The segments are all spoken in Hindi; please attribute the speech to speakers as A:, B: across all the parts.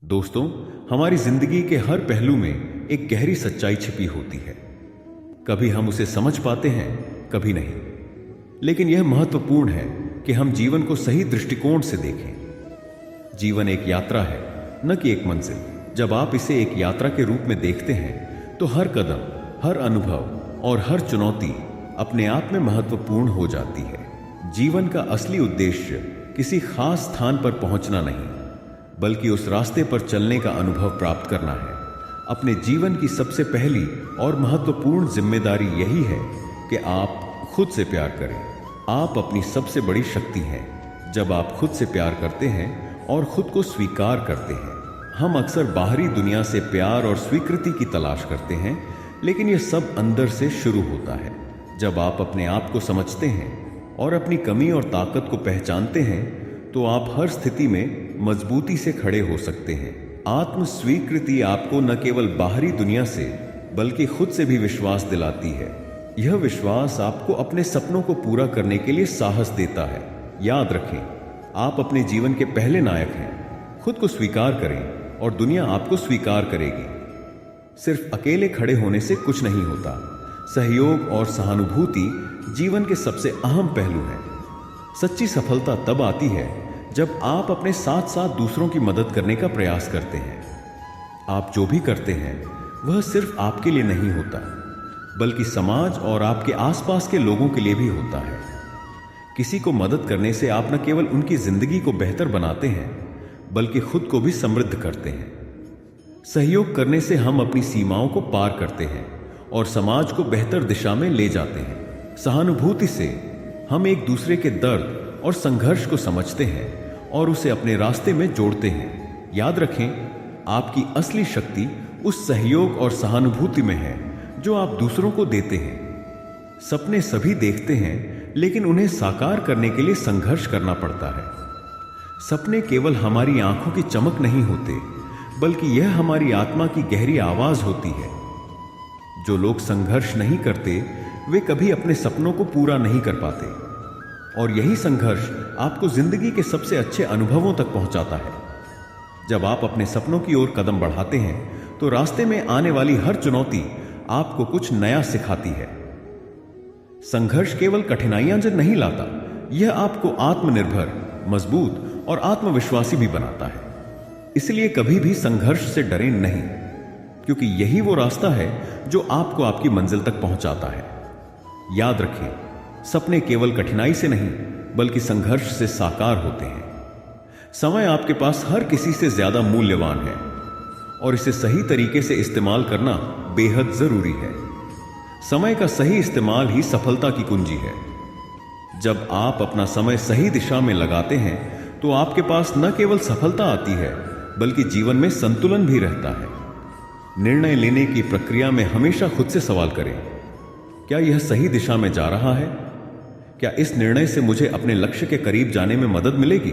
A: दोस्तों, हमारी जिंदगी के हर पहलू में एक गहरी सच्चाई छिपी होती है। कभी हम उसे समझ पाते हैं, कभी नहीं। लेकिन यह महत्वपूर्ण है कि हम जीवन को सही दृष्टिकोण से देखें। जीवन एक यात्रा है, न कि एक मंजिल। जब आप इसे एक यात्रा के रूप में देखते हैं तो हर कदम, हर अनुभव और हर चुनौती अपने आप में महत्वपूर्ण हो जाती है। जीवन का असली उद्देश्य किसी खास स्थान पर पहुंचना नहीं, बल्कि उस रास्ते पर चलने का अनुभव प्राप्त करना है। अपने जीवन की सबसे पहली और महत्वपूर्ण जिम्मेदारी यही है कि आप खुद से प्यार करें। आप अपनी सबसे बड़ी शक्ति हैं। जब आप खुद से प्यार करते हैं और खुद को स्वीकार करते हैं। हम अक्सर बाहरी दुनिया से प्यार और स्वीकृति की तलाश करते हैं, लेकिन यह सब अंदर से शुरू होता है। जब आप अपने आप को समझते हैं और अपनी कमी और ताकत को पहचानते हैं तो आप हर स्थिति में मजबूती से खड़े हो सकते हैं। आत्म स्वीकृति आपको न केवल बाहरी दुनिया से बल्कि खुद से भी विश्वास दिलाती है। यह विश्वास आपको अपने सपनों को पूरा करने के लिए साहस देता है। याद रखें, आप अपने जीवन के पहले नायक हैं। खुद को स्वीकार करें और दुनिया आपको स्वीकार करेगी। सिर्फ अकेले खड़े होने से कुछ नहीं होता। सहयोग और सहानुभूति जीवन के सबसे अहम पहलू हैं। सच्ची सफलता तब आती है जब आप अपने साथ साथ दूसरों की मदद करने का प्रयास करते हैं। आप जो भी करते हैं वह सिर्फ आपके लिए नहीं होता, बल्कि समाज और आपके आसपास के लोगों के लिए भी होता है। किसी को मदद करने से आप न केवल उनकी जिंदगी को बेहतर बनाते हैं, बल्कि खुद को भी समृद्ध करते हैं। सहयोग करने से हम अपनी सीमाओं को पार करते हैं और समाज को बेहतर दिशा में ले जाते हैं। सहानुभूति से हम एक दूसरे के दर्द और संघर्ष को समझते हैं और उसे अपने रास्ते में जोड़ते हैं। याद रखें, आपकी असली शक्ति उस सहयोग और सहानुभूति में है जो आप दूसरों को देते हैं। सपने सभी देखते हैं, लेकिन उन्हें साकार करने के लिए संघर्ष करना पड़ता है। सपने केवल हमारी आंखों की चमक नहीं होते, बल्कि यह हमारी आत्मा की गहरी आवाज होती है। जो लोग संघर्ष नहीं करते वे कभी अपने सपनों को पूरा नहीं कर पाते, और यही संघर्ष आपको जिंदगी के सबसे अच्छे अनुभवों तक पहुंचाता है। जब आप अपने सपनों की ओर कदम बढ़ाते हैं तो रास्ते में आने वाली हर चुनौती आपको कुछ नया सिखाती है। संघर्ष केवल क्लेशनाइयां नहीं लाता, यह आपको आत्मनिर्भर, मजबूत और आत्मविश्वासी भी बनाता है। इसलिए कभी भी संघर्ष से डरें नहीं, क्योंकि यही वो रास्ता है जो आपको आपकी मंजिल तक पहुंचाता है। याद रखें, सपने केवल कठिनाई से नहीं बल्कि संघर्ष से साकार होते हैं। समय आपके पास हर किसी से ज्यादा मूल्यवान है और इसे सही तरीके से इस्तेमाल करना बेहद जरूरी है। समय का सही इस्तेमाल ही सफलता की कुंजी है। जब आप अपना समय सही दिशा में लगाते हैं तो आपके पास न केवल सफलता आती है, बल्कि जीवन में संतुलन भी रहता है। निर्णय लेने की प्रक्रिया में हमेशा खुद से सवाल करें, क्या यह सही दिशा में जा रहा है? क्या इस निर्णय से मुझे अपने लक्ष्य के करीब जाने में मदद मिलेगी?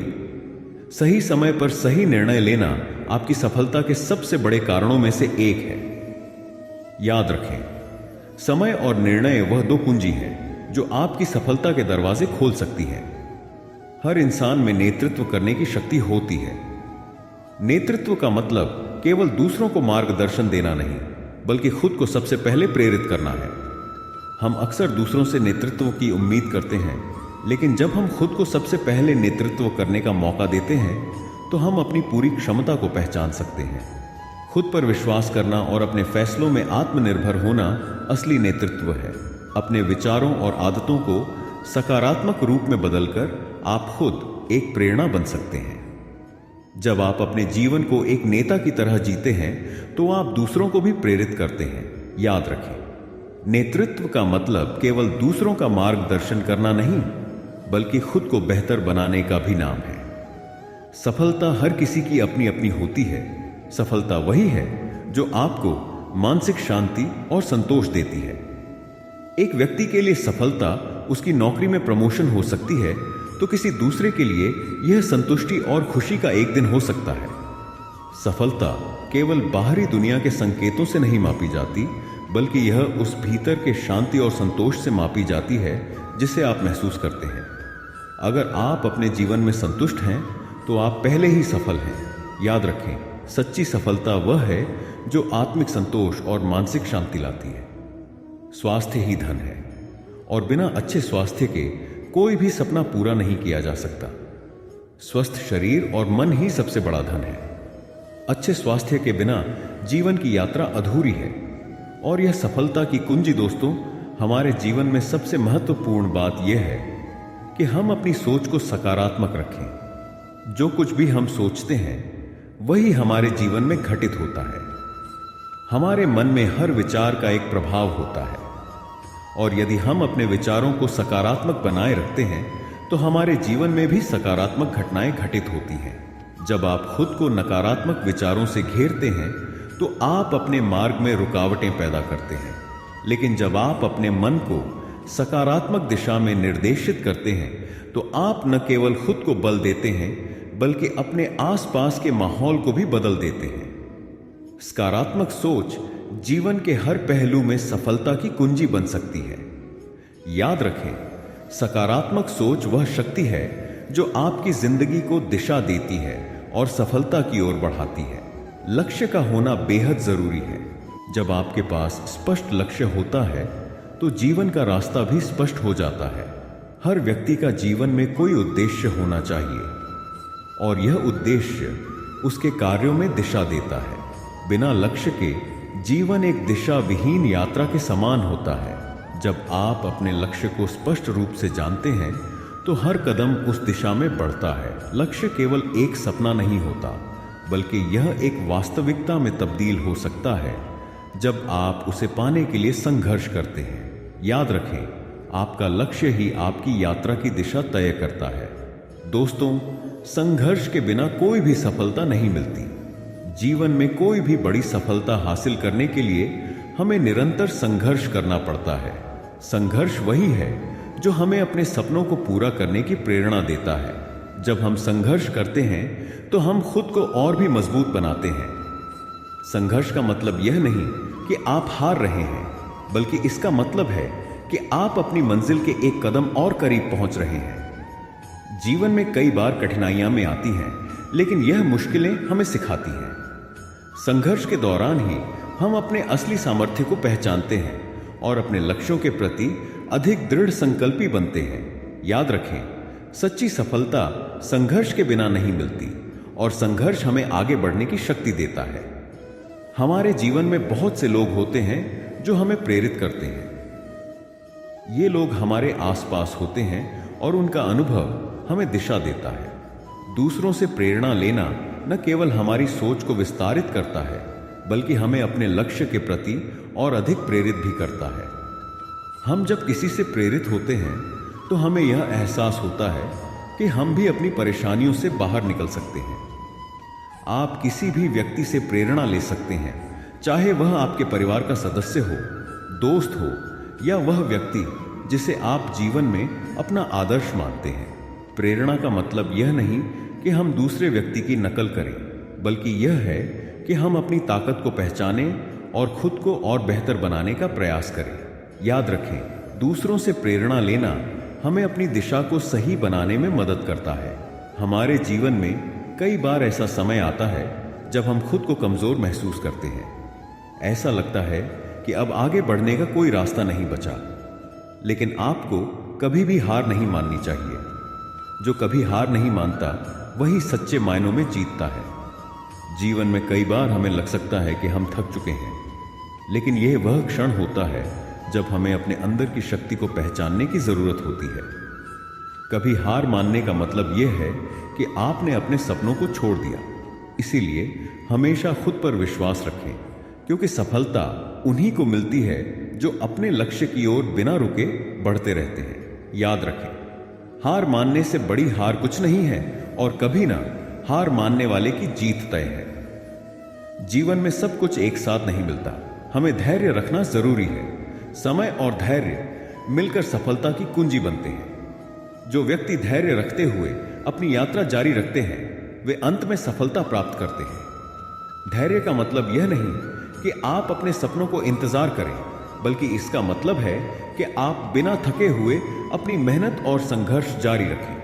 A: सही समय पर सही निर्णय लेना आपकी सफलता के सबसे बड़े कारणों में से एक है। याद रखें, समय और निर्णय वह दो कुंजी हैं जो आपकी सफलता के दरवाजे खोल सकती हैं। हर इंसान में नेतृत्व करने की शक्ति होती है। नेतृत्व का मतलब केवल दूसरों को मार्गदर्शन देना नहीं, बल्कि खुद को सबसे पहले प्रेरित करना है। हम अक्सर दूसरों से नेतृत्व की उम्मीद करते हैं, लेकिन जब हम खुद को सबसे पहले नेतृत्व करने का मौका देते हैं तो हम अपनी पूरी क्षमता को पहचान सकते हैं। खुद पर विश्वास करना और अपने फैसलों में आत्मनिर्भर होना असली नेतृत्व है। अपने विचारों और आदतों को सकारात्मक रूप में बदलकर आप खुद एक प्रेरणा बन सकते हैं। जब आप अपने जीवन को एक नेता की तरह जीते हैं तो आप दूसरों को भी प्रेरित करते हैं। याद रखें, नेतृत्व का मतलब केवल दूसरों का मार्गदर्शन करना नहीं, बल्कि खुद को बेहतर बनाने का भी नाम है। सफलता हर किसी की अपनी अपनी होती है। सफलता वही है जो आपको मानसिक शांति और संतोष देती है। एक व्यक्ति के लिए सफलता उसकी नौकरी में प्रमोशन हो सकती है, तो किसी दूसरे के लिए यह संतुष्टि और खुशी का एक दिन हो सकता है। सफलता केवल बाहरी दुनिया के संकेतों से नहीं मापी जाती, बल्कि यह उस भीतर के शांति और संतोष से मापी जाती है जिसे आप महसूस करते हैं। अगर आप अपने जीवन में संतुष्ट हैं तो आप पहले ही सफल हैं। याद रखें, सच्ची सफलता वह है जो आत्मिक संतोष और मानसिक शांति लाती है। स्वास्थ्य ही धन है और बिना अच्छे स्वास्थ्य के कोई भी सपना पूरा नहीं किया जा सकता। स्वस्थ शरीर और मन ही सबसे बड़ा धन है। अच्छे स्वास्थ्य के बिना जीवन की यात्रा अधूरी है और यह सफलता की कुंजी दोस्तों, हमारे जीवन में सबसे महत्वपूर्ण बात यह है कि हम अपनी सोच को सकारात्मक रखें। जो कुछ भी हम सोचते हैं वही हमारे जीवन में घटित होता है। हमारे मन में हर विचार का एक प्रभाव होता है और यदि हम अपने विचारों को सकारात्मक बनाए रखते हैं तो हमारे जीवन में भी सकारात्मक घटनाएं घटित होती हैं। जब आप खुद को नकारात्मक विचारों से घेरते हैं तो आप अपने मार्ग में रुकावटें पैदा करते हैं, लेकिन जब आप अपने मन को सकारात्मक दिशा में निर्देशित करते हैं तो आप न केवल खुद को बल देते हैं बल्कि अपने आसपास के माहौल को भी बदल देते हैं। सकारात्मक सोच जीवन के हर पहलू में सफलता की कुंजी बन सकती है। याद रखें, सकारात्मक सोच वह शक्ति है जो आपकी जिंदगी को दिशा देती है और सफलता की ओर बढ़ाती है। लक्ष्य का होना बेहद जरूरी है। जब आपके पास स्पष्ट लक्ष्य होता है तो जीवन का रास्ता भी स्पष्ट हो जाता है। हर व्यक्ति का जीवन में कोई उद्देश्य होना चाहिए और यह उद्देश्य उसके कार्यों में दिशा देता है। बिना लक्ष्य के जीवन एक दिशा विहीन यात्रा के समान होता है। जब आप अपने लक्ष्य को स्पष्ट रूप से जानते हैं तो हर कदम उस दिशा में बढ़ता है। लक्ष्य केवल एक सपना नहीं होता बल्कि यह एक वास्तविकता में तब्दील हो सकता है जब आप उसे पाने के लिए संघर्ष करते हैं। याद रखें, आपका लक्ष्य ही आपकी यात्रा की दिशा तय करता है। दोस्तों, संघर्ष के बिना कोई भी सफलता नहीं मिलती। जीवन में कोई भी बड़ी सफलता हासिल करने के लिए हमें निरंतर संघर्ष करना पड़ता है। संघर्ष वही है जो हमें अपने सपनों को पूरा करने की प्रेरणा देता है। जब हम संघर्ष करते हैं तो हम खुद को और भी मजबूत बनाते हैं। संघर्ष का मतलब यह नहीं कि आप हार रहे हैं, बल्कि इसका मतलब है कि आप अपनी मंजिल के एक कदम और करीब पहुंच रहे हैं। जीवन में कई बार कठिनाइयां में आती हैं, लेकिन यह मुश्किलें हमें सिखाती हैं। संघर्ष के दौरान ही हम अपने असली सामर्थ्य को पहचानते हैं और अपने लक्ष्यों के प्रति अधिक दृढ़ संकल्पी बनते हैं। याद रखें, सच्ची सफलता संघर्ष के बिना नहीं मिलती और संघर्ष हमें आगे बढ़ने की शक्ति देता है। हमारे जीवन में बहुत से लोग होते हैं जो हमें प्रेरित करते हैं। ये लोग हमारे आसपास होते हैं और उनका अनुभव हमें दिशा देता है। दूसरों से प्रेरणा लेना न केवल हमारी सोच को विस्तारित करता है बल्कि हमें अपने लक्ष्य के प्रति और अधिक प्रेरित भी करता है। हम जब किसी से प्रेरित होते हैं तो हमें यह एहसास होता है कि हम भी अपनी परेशानियों से बाहर निकल सकते हैं। आप किसी भी व्यक्ति से प्रेरणा ले सकते हैं, चाहे वह आपके परिवार का सदस्य हो, दोस्त हो या वह व्यक्ति जिसे आप जीवन में अपना आदर्श मानते हैं। प्रेरणा का मतलब यह नहीं कि हम दूसरे व्यक्ति की नकल करें, बल्कि यह है कि हम अपनी ताकत को पहचानें और खुद को और बेहतर बनाने का प्रयास करें। याद रखें, दूसरों से प्रेरणा लेना हमें अपनी दिशा को सही बनाने में मदद करता है। हमारे जीवन में कई बार ऐसा समय आता है जब हम खुद को कमजोर महसूस करते हैं। ऐसा लगता है कि अब आगे बढ़ने का कोई रास्ता नहीं बचा, लेकिन आपको कभी भी हार नहीं माननी चाहिए। जो कभी हार नहीं मानता वही सच्चे मायनों में जीतता है। जीवन में कई बार हमें लग सकता है कि हम थक चुके हैं, लेकिन यह वह क्षण होता है जब हमें अपने अंदर की शक्ति को पहचानने की जरूरत होती है। कभी हार मानने का मतलब यह है कि आपने अपने सपनों को छोड़ दिया। इसीलिए हमेशा खुद पर विश्वास रखें, क्योंकि सफलता उन्हीं को मिलती है जो अपने लक्ष्य की ओर बिना रुके बढ़ते रहते हैं। याद रखें, हार मानने से बड़ी हार कुछ नहीं है और कभी ना हार मानने वाले की जीत तय है। जीवन में सब कुछ एक साथ नहीं मिलता, हमें धैर्य रखना जरूरी है। समय और धैर्य मिलकर सफलता की कुंजी बनते हैं। जो व्यक्ति धैर्य रखते हुए अपनी यात्रा जारी रखते हैं वे अंत में सफलता प्राप्त करते हैं। धैर्य का मतलब यह नहीं कि आप अपने सपनों को इंतजार करें, बल्कि इसका मतलब है कि आप बिना थके हुए अपनी मेहनत और संघर्ष जारी रखें।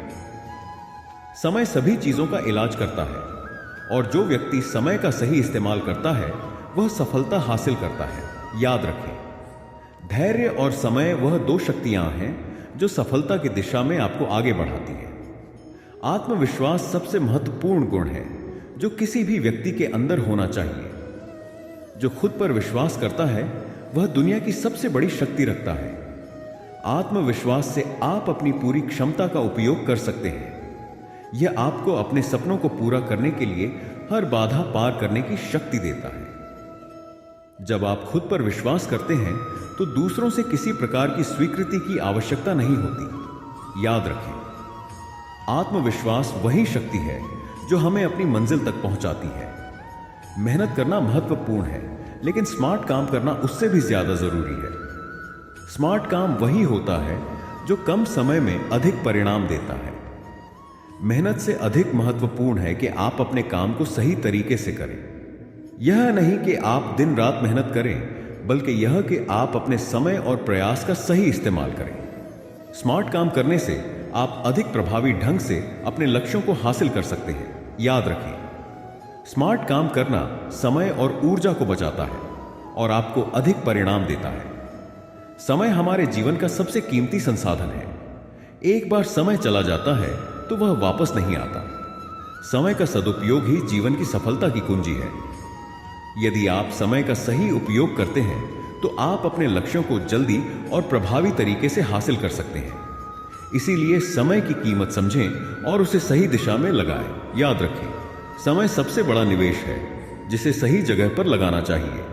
A: समय सभी चीजों का इलाज करता है और जो व्यक्ति समय का सही इस्तेमाल करता है वह सफलता हासिल करता है। याद रखें, धैर्य और समय वह दो शक्तियां हैं जो सफलता की दिशा में आपको आगे बढ़ाती है। आत्मविश्वास सबसे महत्वपूर्ण गुण है जो किसी भी व्यक्ति के अंदर होना चाहिए। जो खुद पर विश्वास करता है वह दुनिया की सबसे बड़ी शक्ति रखता है। आत्मविश्वास से आप अपनी पूरी क्षमता का उपयोग कर सकते हैं। यह आपको अपने सपनों को पूरा करने के लिए हर बाधा पार करने की शक्ति देता है। जब आप खुद पर विश्वास करते हैं तो दूसरों से किसी प्रकार की स्वीकृति की आवश्यकता नहीं होती। याद रखें, आत्मविश्वास वही शक्ति है जो हमें अपनी मंजिल तक पहुंचाती है। मेहनत करना महत्वपूर्ण है, लेकिन स्मार्ट काम करना उससे भी ज्यादा जरूरी है। स्मार्ट काम वही होता है जो कम समय में अधिक परिणाम देता है। मेहनत से अधिक महत्वपूर्ण है कि आप अपने काम को सही तरीके से करें। यह नहीं कि आप दिन रात मेहनत करें, बल्कि यह कि आप अपने समय और प्रयास का सही इस्तेमाल करें। स्मार्ट काम करने से आप अधिक प्रभावी ढंग से अपने लक्ष्यों को हासिल कर सकते हैं। याद रखें, स्मार्ट काम करना समय और ऊर्जा को बचाता है और आपको अधिक परिणाम देता है। समय हमारे जीवन का सबसे कीमती संसाधन है। एक बार समय चला जाता है तो वह वापस नहीं आता। समय का सदुपयोग ही जीवन की सफलता की कुंजी है। यदि आप समय का सही उपयोग करते हैं तो आप अपने लक्ष्यों को जल्दी और प्रभावी तरीके से हासिल कर सकते हैं। इसीलिए समय की कीमत समझें और उसे सही दिशा में लगाएं। याद रखें, समय सबसे बड़ा निवेश है जिसे सही जगह पर लगाना चाहिए।